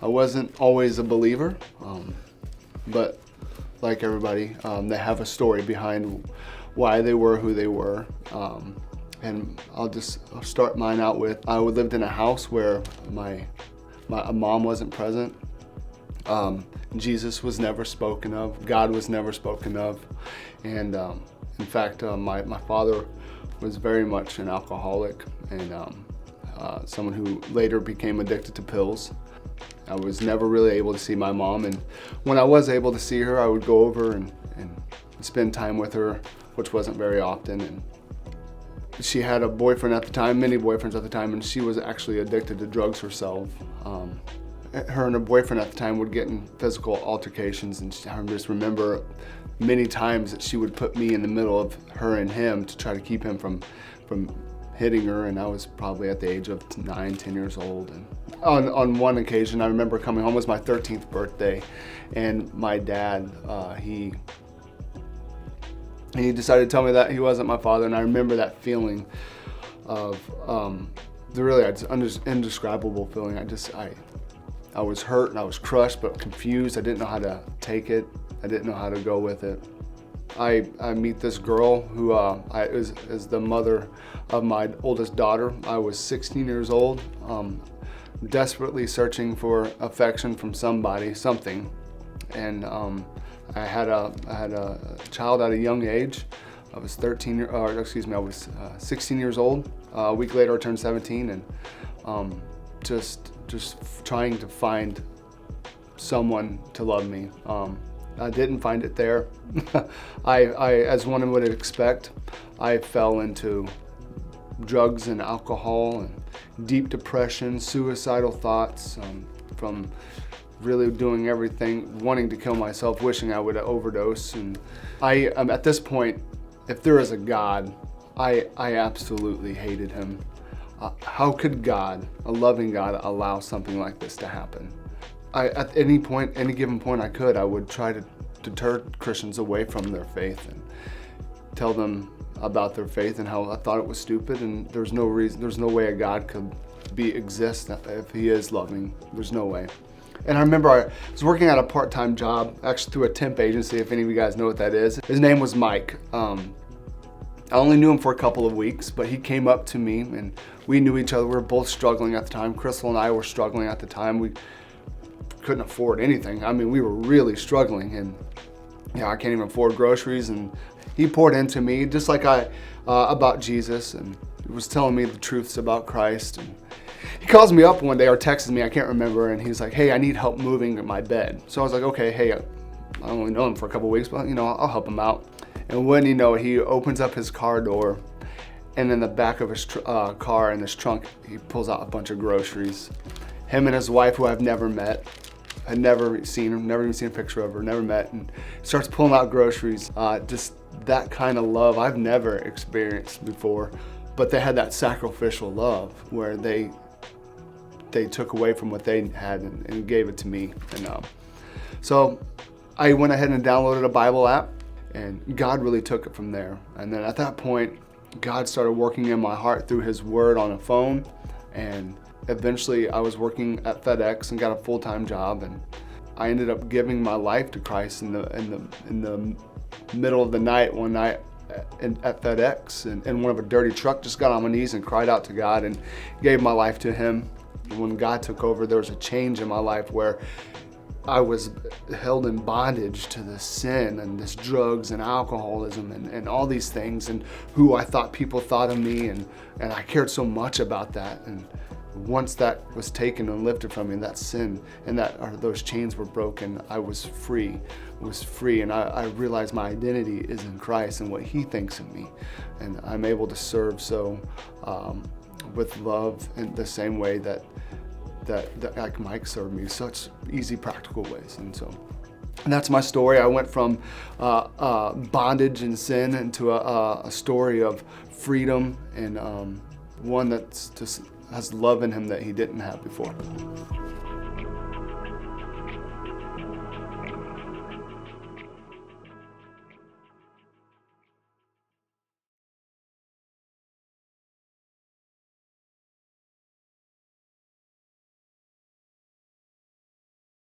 I wasn't always a believer, but like everybody, they have a story behind why they were who they were. And I'll start mine out with, I lived in a house where my mom wasn't present. Jesus was never spoken of. God was never spoken of. And in fact, my father was very much an alcoholic and someone who later became addicted to pills. I was never really able to see my mom, and when I was able to see her, I would go over and spend time with her, which wasn't very often. And she had a boyfriend at the time, many boyfriends at the time, and she was actually addicted to drugs herself. Her and her boyfriend at the time would get in physical altercations, and I just remember many times that she would put me in the middle of her and him to try to keep him from hitting her, and I was probably at the age of 9, 10 years old. And on one occasion, I remember coming home, it was my 13th birthday, and my dad, he decided to tell me that he wasn't my father, and I remember that feeling of the really indescribable feeling. I was hurt and I was crushed but confused. I didn't know how to take it. I didn't know how to go with it. I meet this girl who is the mother of my oldest daughter. I was 16 years old, desperately searching for affection from somebody, something, and I had a child at a young age. I was 16 years old. A week later, I turned 17, and just trying to find someone to love me. I didn't find it there. I, as one would expect, I fell into drugs and alcohol and deep depression, suicidal thoughts, from really doing everything, wanting to kill myself, wishing I would overdose. And at this point, if there is a God, I absolutely hated him. How could God, a loving God, allow something like this to happen? At any given point I would try to deter Christians away from their faith and tell them about their faith and how I thought it was stupid, and there's no way a God could exist if he is loving. There's no way. And I remember I was working at a part-time job, actually through a temp agency, if any of you guys know what that is. His name was Mike. I only knew him for a couple of weeks, but he came up to me and we knew each other. We were both struggling at the time. Crystal and I were struggling at the time. We couldn't afford anything. I mean, we were really struggling, and I can't even afford groceries. And he poured into me just like about Jesus, and he was telling me the truths about Christ. And he calls me up one day or texts me, I can't remember, and he's like, "Hey, I need help moving my bed." So I was like, "Okay, hey, I only know him for a couple of weeks, but I'll help him out." And when he opens up his car door, and in the back of his car in his trunk, he pulls out a bunch of groceries. Him and his wife, who I've never met, had never seen her, never even seen a picture of her, never met, and starts pulling out groceries. Just that kind of love I've never experienced before. But they had that sacrificial love where they took away from what they had and gave it to me. And so I went ahead and downloaded a Bible app, and God really took it from there. And then at that point, God started working in my heart through his word on a phone, and eventually I was working at FedEx and got a full-time job, and I ended up giving my life to Christ in the middle of the night one night at FedEx, and one of a dirty truck, just got on my knees and cried out to God and gave my life to him. When God took over, there was a change in my life where I was held in bondage to this sin and this drugs and alcoholism and all these things, and who I thought people thought of me, and I cared so much about that. And once that was taken and lifted from me, that sin and those chains were broken, I was free. And I realized my identity is in Christ and what he thinks of me, and I'm able to serve with love in the same way that like Mike served me, such easy, practical ways. And that's my story. I went from bondage and sin into a story of freedom, and one that's just has love in him that he didn't have before.